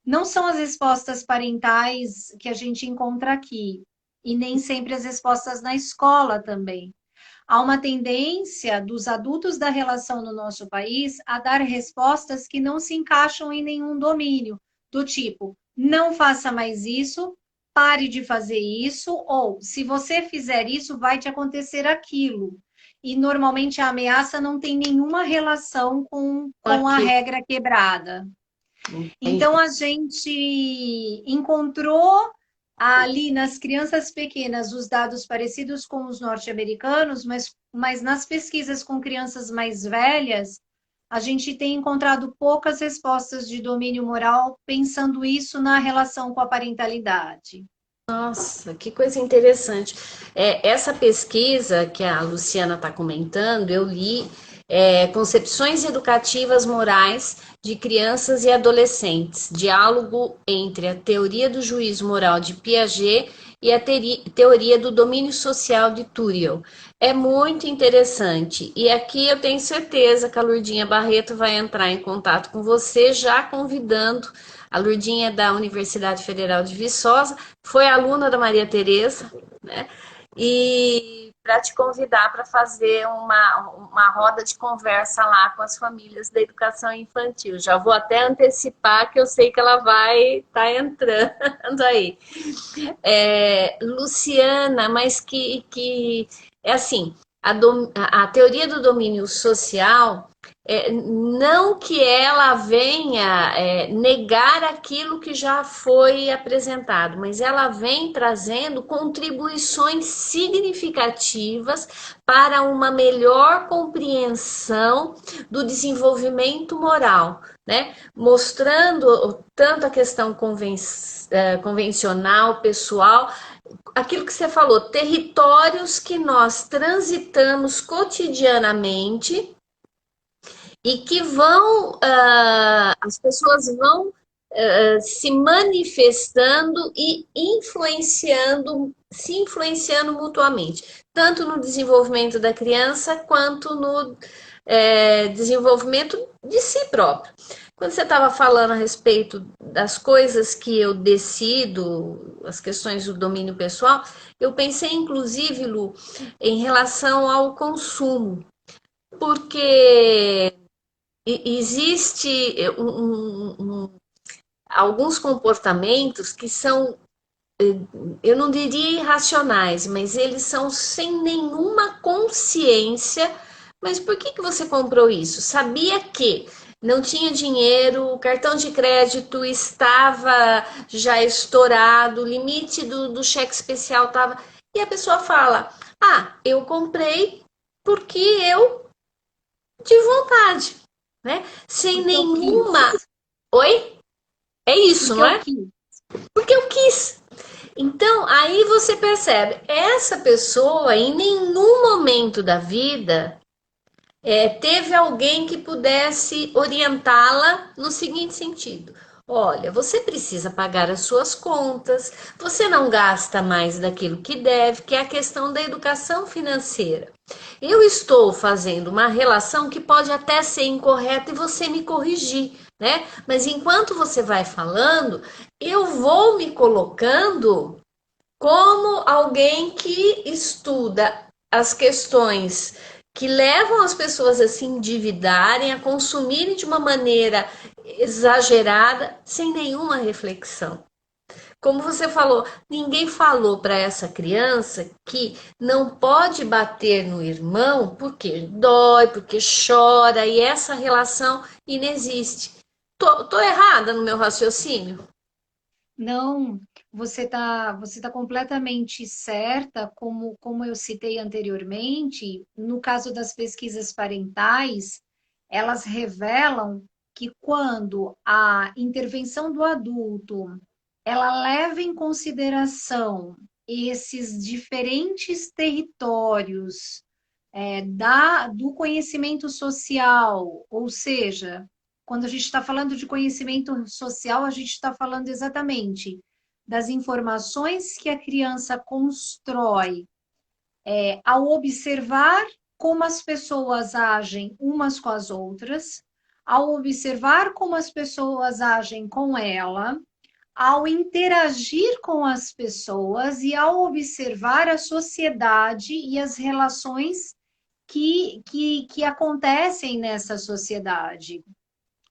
Não são as respostas parentais que a gente encontra aqui, e nem sempre as respostas na escola também. Há uma tendência dos adultos da relação no nosso país a dar respostas que não se encaixam em nenhum domínio, do tipo, não faça mais isso, pare de fazer isso, ou se você fizer isso, vai te acontecer aquilo. E normalmente a ameaça não tem nenhuma relação com a Aqui. regra quebrada. Então, Entendi. a gente encontrou ali nas crianças pequenas os dados parecidos com os norte-americanos, mas nas pesquisas com crianças mais velhas, a gente tem encontrado poucas respostas de domínio moral pensando isso na relação com a parentalidade. Nossa, que coisa interessante. Essa pesquisa que a Luciana está comentando, eu li Concepções Educativas Morais de Crianças e Adolescentes, diálogo entre a teoria do juízo moral de Piaget e a teoria do domínio social de Turiel. É muito interessante. E aqui eu tenho certeza que a Lurdinha Barreto vai entrar em contato com você, já convidando. A Lurdinha é da Universidade Federal de Viçosa, foi aluna da Maria Tereza, né? E para te convidar para fazer uma roda de conversa lá com as famílias da educação infantil. Já vou até antecipar que eu sei que ela vai estar entrando aí. Luciana, mas que é assim, a teoria do domínio social, não que ela venha negar aquilo que já foi apresentado, mas ela vem trazendo contribuições significativas para uma melhor compreensão do desenvolvimento moral, né? Mostrando tanto a questão convencional, pessoal, aquilo que você falou, territórios que nós transitamos cotidianamente e que as pessoas vão se manifestando e se influenciando mutuamente, tanto no desenvolvimento da criança quanto no desenvolvimento de si próprio. Quando você estava falando a respeito das coisas que eu decido, as questões do domínio pessoal, eu pensei inclusive, Lu, em relação ao consumo, porque existe alguns comportamentos que são, eu não diria irracionais, mas eles são sem nenhuma consciência. Mas por que você comprou isso? Sabia que não tinha dinheiro, o cartão de crédito estava já estourado, o limite do cheque especial estava. E a pessoa fala: Ah, eu comprei porque eu tive vontade, né? Sem Porque eu quis. nenhuma. Oi? É isso, Porque não eu é? quis. Porque eu quis. Então, aí você percebe, essa pessoa em nenhum momento da vida teve alguém que pudesse orientá-la no seguinte sentido: olha, você precisa pagar as suas contas, você não gasta mais daquilo que deve, que é a questão da educação financeira. Eu estou fazendo uma relação que pode até ser incorreta e você me corrigir, né? Mas enquanto você vai falando, eu vou me colocando como alguém que estuda as questões que levam as pessoas a se endividarem, a consumirem de uma maneira exagerada, sem nenhuma reflexão. Como você falou, ninguém falou para essa criança que não pode bater no irmão porque dói, porque chora e essa relação inexiste. Tô errada no meu raciocínio? Não, você tá completamente certa, como eu citei anteriormente, no caso das pesquisas parentais, elas revelam que quando a intervenção do adulto ela leva em consideração esses diferentes territórios do conhecimento social, ou seja, quando a gente está falando de conhecimento social, a gente está falando exatamente das informações que a criança constrói ao observar como as pessoas agem umas com as outras, ao observar como as pessoas agem com ela, ao interagir com as pessoas e ao observar a sociedade e as relações que acontecem nessa sociedade.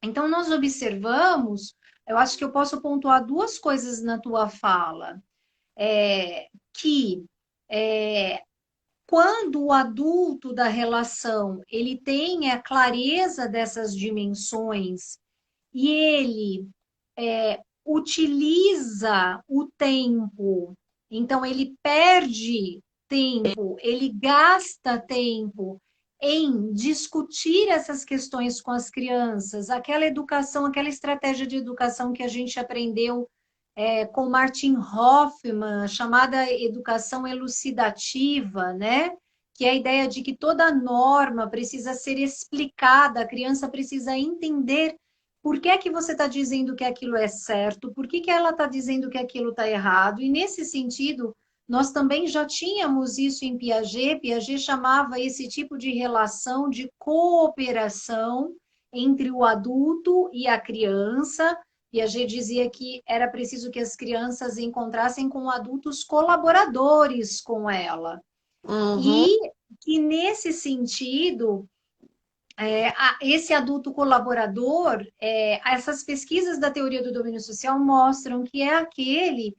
Então, nós observamos, eu acho que eu posso pontuar duas coisas na tua fala, que é, quando o adulto da relação ele tem a clareza dessas dimensões e ele utiliza o tempo, então ele perde tempo, ele gasta tempo em discutir essas questões com as crianças, aquela educação, aquela estratégia de educação que a gente aprendeu com Martin Hoffman, chamada educação elucidativa, né? Que é a ideia de que toda norma precisa ser explicada, a criança precisa entender por que é que você está dizendo que aquilo é certo, por que que ela está dizendo que aquilo está errado. E nesse sentido, nós também já tínhamos isso em Piaget. Piaget chamava esse tipo de relação de cooperação entre o adulto e a criança. Piaget dizia que era preciso que as crianças encontrassem com adultos colaboradores com ela. Uhum. E que nesse sentido, esse adulto colaborador, essas pesquisas da teoria do domínio social mostram que é aquele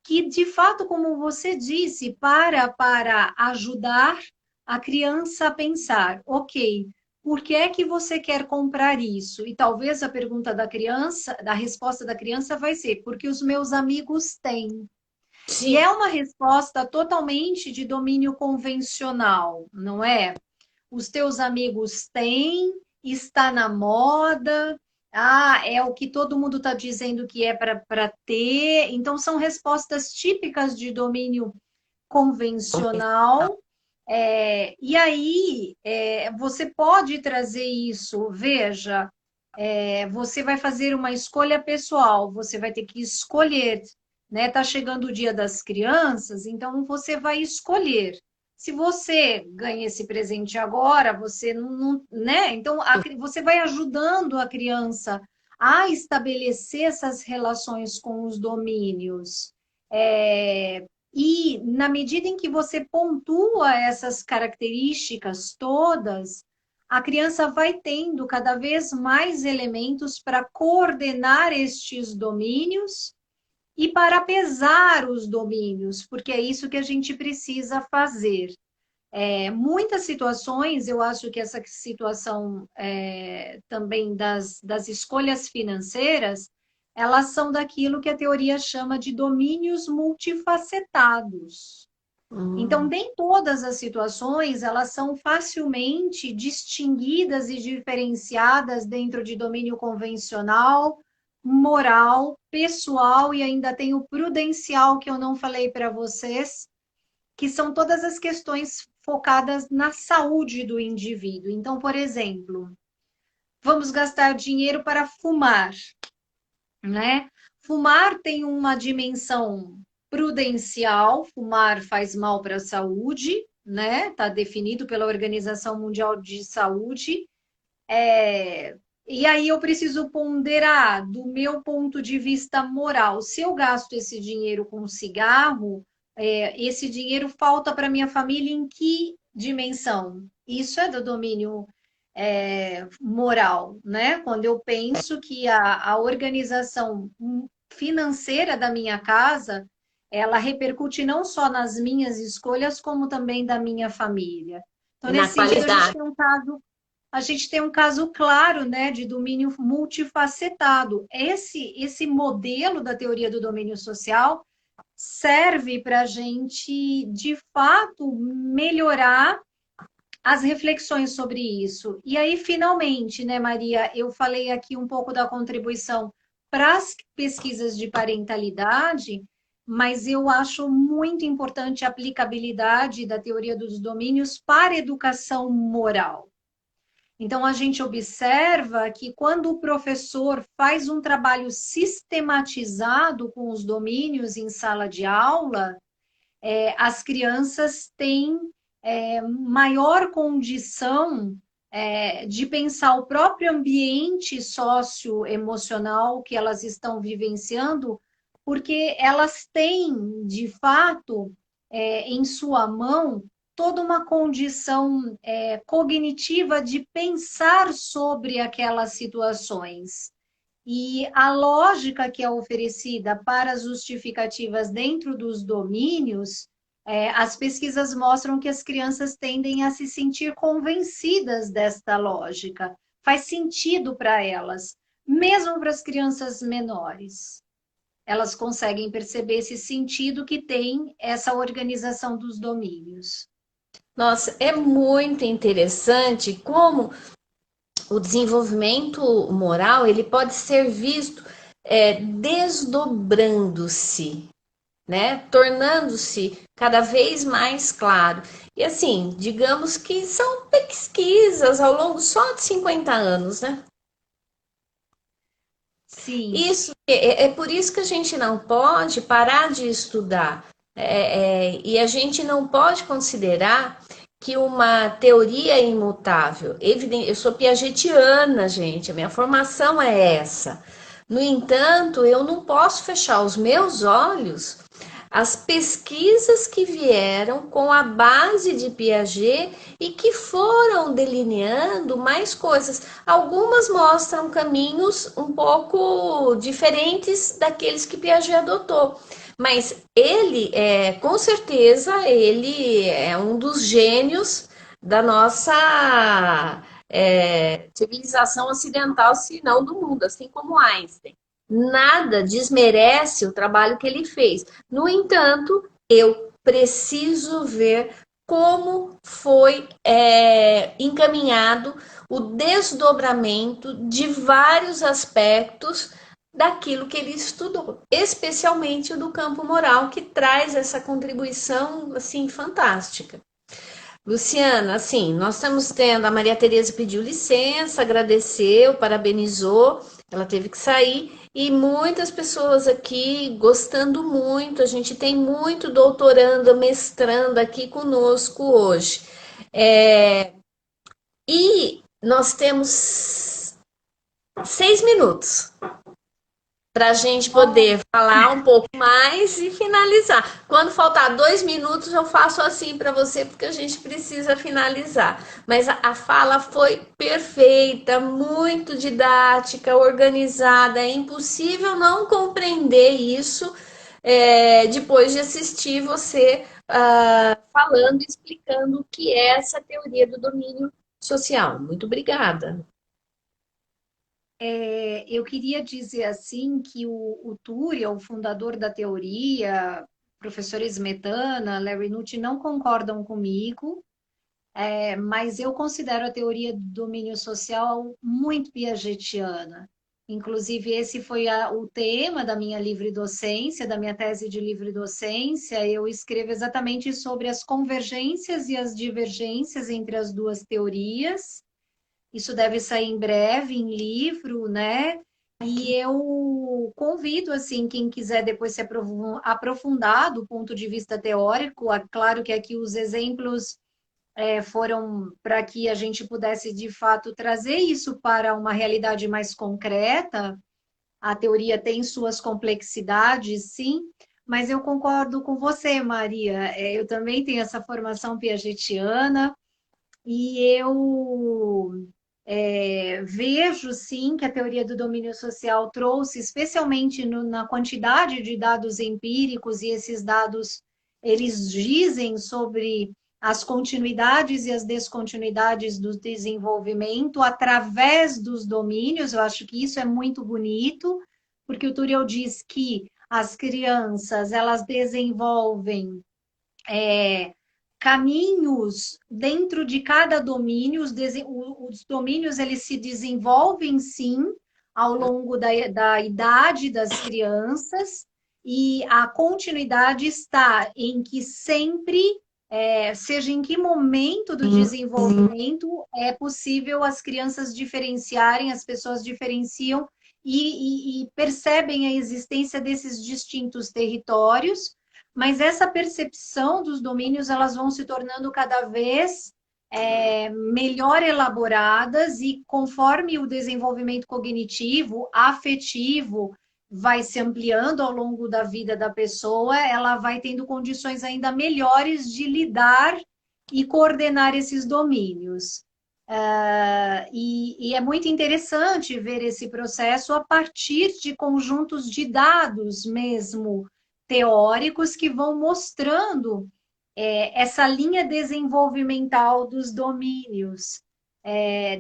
que, de fato, como você disse, para ajudar a criança a pensar, ok, por que é que você quer comprar isso? E talvez a pergunta da criança, da resposta da criança vai ser, porque os meus amigos têm. E Sim. é uma resposta totalmente de domínio convencional, não é? Os teus amigos têm, está na moda, é o que todo mundo está dizendo que é para ter. Então, são respostas típicas de domínio convencional. E aí, você pode trazer isso, veja, você vai fazer uma escolha pessoal, você vai ter que escolher, né? Tá chegando o Dia das Crianças, então você vai escolher. Se você ganha esse presente agora, você né? Então você vai ajudando a criança a estabelecer essas relações com os domínios. E na medida em que você pontua essas características todas, a criança vai tendo cada vez mais elementos para coordenar estes domínios e para pesar os domínios, porque é isso que a gente precisa fazer. Muitas situações, eu acho que essa situação também das escolhas financeiras, elas são daquilo que a teoria chama de domínios multifacetados. Então, Hum. nem todas as situações elas são facilmente distinguidas e diferenciadas dentro de domínio convencional, moral, pessoal e ainda tem o prudencial que eu não falei para vocês, que são todas as questões focadas na saúde do indivíduo. Então, por exemplo, vamos gastar dinheiro para fumar, né? Fumar tem uma dimensão prudencial, fumar faz mal para a saúde, né? Está definido pela Organização Mundial de Saúde. E aí eu preciso ponderar, do meu ponto de vista moral, se eu gasto esse dinheiro com cigarro, esse dinheiro falta para minha família em que dimensão. Isso é do domínio moral, né? Quando eu penso que a organização financeira da minha casa, ela repercute não só nas minhas escolhas, como também da minha família. Então, E na nesse sentido, qualidade. a gente tem um caso claro, né, de domínio multifacetado. Esse modelo da teoria do domínio social serve para a gente, de fato, melhorar as reflexões sobre isso. E aí, finalmente, né, Maria, eu falei aqui um pouco da contribuição para as pesquisas de parentalidade, mas eu acho muito importante a aplicabilidade da teoria dos domínios para a educação moral. Então, a gente observa que quando o professor faz um trabalho sistematizado com os domínios em sala de aula, as crianças têm maior condição de pensar o próprio ambiente socioemocional que elas estão vivenciando, porque elas têm, de fato, em sua mão toda uma condição cognitiva de pensar sobre aquelas situações. E a lógica que é oferecida para as justificativas dentro dos domínios, as pesquisas mostram que as crianças tendem a se sentir convencidas desta lógica. Faz sentido para elas, mesmo para as crianças menores. Elas conseguem perceber esse sentido que tem essa organização dos domínios. Nossa, é muito interessante como o desenvolvimento moral ele pode ser visto desdobrando-se, né? Tornando-se cada vez mais claro. E assim, digamos que são pesquisas ao longo só de 50 anos, né? Sim, Isso é por isso que a gente não pode parar de estudar. E a gente não pode considerar que uma teoria é imutável. Evidente, eu sou piagetiana, gente, a minha formação é essa. No entanto, eu não posso fechar os meus olhos as pesquisas que vieram com a base de Piaget e que foram delineando mais coisas. Algumas mostram caminhos um pouco diferentes daqueles que Piaget adotou. Mas ele, com certeza, ele é um dos gênios da nossa civilização ocidental, se não do mundo, assim como Einstein. Nada desmerece o trabalho que ele fez. No entanto, eu preciso ver como foi encaminhado o desdobramento de vários aspectos daquilo que ele estudou, especialmente o do campo moral, que traz essa contribuição assim fantástica. Luciana, assim, nós estamos tendo, a Maria Tereza pediu licença, agradeceu, parabenizou, ela teve que sair, e muitas pessoas aqui gostando muito, a gente tem muito doutorando, mestrando aqui conosco hoje. E nós temos 6 minutos para a gente bom, poder falar um pouco mais e finalizar. Quando faltar 2 minutos, eu faço assim para você, porque a gente precisa finalizar. Mas a fala foi perfeita, muito didática, organizada. É impossível não compreender isso depois de assistir você falando, explicando o que é essa teoria do domínio social. Muito obrigada. eu queria dizer assim que o Turiel, o fundador da teoria, professor Smetana, Larry Nutt, não concordam comigo, mas eu considero a teoria do domínio social muito piagetiana. Inclusive, esse foi o tema da minha livre docência, da minha tese de livre docência. Eu escrevo exatamente sobre as convergências e as divergências entre as duas teorias. Isso deve sair em breve em livro, né? E eu convido assim quem quiser depois se aprofundar do ponto de vista teórico. É claro que aqui os exemplos foram para que a gente pudesse de fato trazer isso para uma realidade mais concreta. A teoria tem suas complexidades, sim, mas eu concordo com você, Maria. Eu também tenho essa formação piagetiana e eu vejo, sim, que a teoria do domínio social trouxe, especialmente na quantidade de dados empíricos, e esses dados, eles dizem sobre as continuidades e as descontinuidades do desenvolvimento através dos domínios. Eu acho que isso é muito bonito, porque o Turiel diz que as crianças, elas desenvolvem caminhos dentro de cada domínio. Os domínios, eles se desenvolvem, sim, ao longo da idade das crianças, e a continuidade está em que sempre, seja em que momento do desenvolvimento, é possível as crianças diferenciarem, as pessoas diferenciam e percebem a existência desses distintos territórios, mas essa percepção dos domínios, elas vão se tornando cada vez melhor elaboradas, e conforme o desenvolvimento cognitivo, afetivo, vai se ampliando ao longo da vida da pessoa, ela vai tendo condições ainda melhores de lidar e coordenar esses domínios. E é muito interessante ver esse processo a partir de conjuntos de dados mesmo teóricos que vão mostrando essa linha desenvolvimental dos domínios,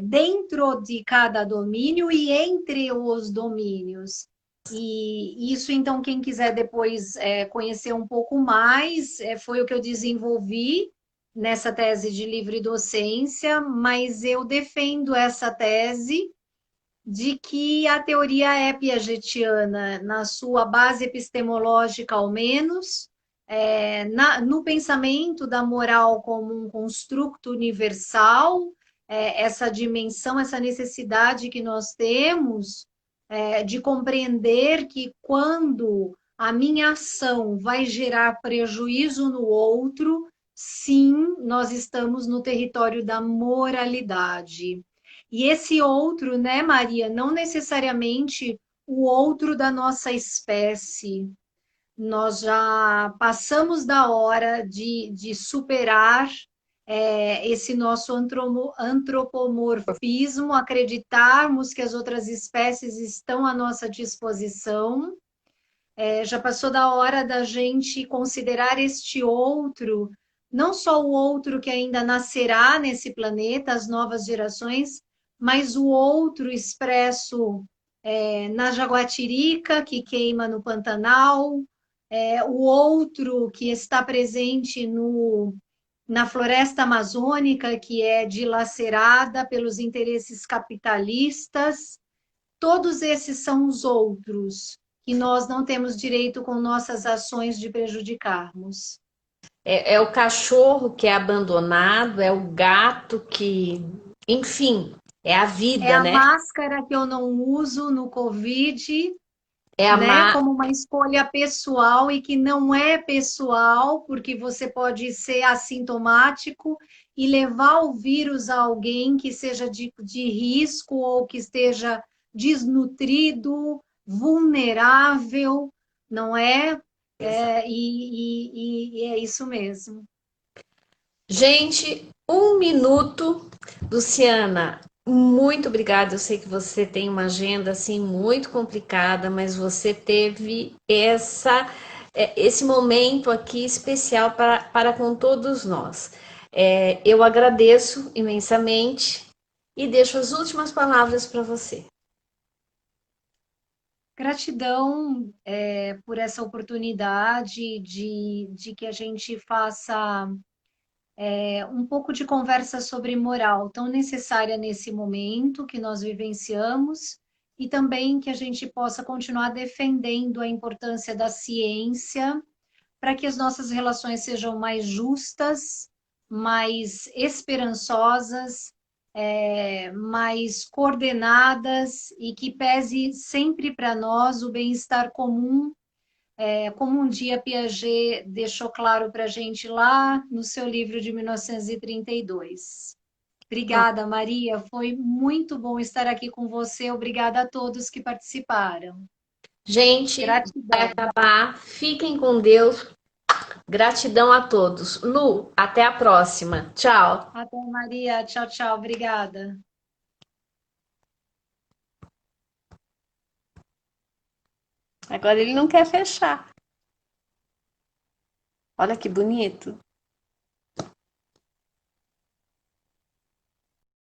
dentro de cada domínio e entre os domínios. E isso, então, quem quiser depois conhecer um pouco mais, foi o que eu desenvolvi nessa tese de livre docência, mas eu defendo essa tese de que a teoria é piagetiana, na sua base epistemológica, ao menos, no pensamento da moral como um construto universal, essa dimensão, essa necessidade que nós temos de compreender que quando a minha ação vai gerar prejuízo no outro, sim, nós estamos no território da moralidade. E esse outro, né, Maria, não necessariamente o outro da nossa espécie. Nós já passamos da hora de superar esse nosso antropomorfismo, acreditarmos que as outras espécies estão à nossa disposição. Já passou da hora da gente considerar este outro, não só o outro que ainda nascerá nesse planeta, as novas gerações, mas o outro expresso na jaguatirica que queima no Pantanal, o outro que está presente na floresta amazônica, que é dilacerada pelos interesses capitalistas. Todos esses são os outros que nós não temos direito, com nossas ações, de prejudicarmos. É o cachorro que é abandonado, é o gato que, enfim, é a É vida, a né? máscara que eu não uso no Covid, É a né, má. como uma escolha pessoal, e que não é pessoal, porque você pode ser assintomático e levar o vírus a alguém que seja de risco ou que esteja desnutrido, vulnerável, não é? E é isso mesmo. Gente, 1 minuto. Luciana, muito obrigada. Eu sei que você tem uma agenda assim muito complicada, mas você teve esse momento aqui especial para com todos nós. Eu agradeço imensamente e deixo as últimas palavras para você. Gratidão por essa oportunidade de que a gente faça um pouco de conversa sobre moral, tão necessária nesse momento que nós vivenciamos, e também que a gente possa continuar defendendo a importância da ciência para que as nossas relações sejam mais justas, mais esperançosas, mais coordenadas, e que pese sempre para nós o bem-estar comum, como um dia Piaget deixou claro para a gente lá no seu livro de 1932. Obrigada, Maria. Foi muito bom estar aqui com você. Obrigada a todos que participaram. Gente, vai Gratidão. acabar. Fiquem com Deus. Gratidão a todos. Lu, até a próxima. Tchau. Até, Maria. Tchau, tchau. Obrigada. Agora ele não quer fechar. Olha que bonito.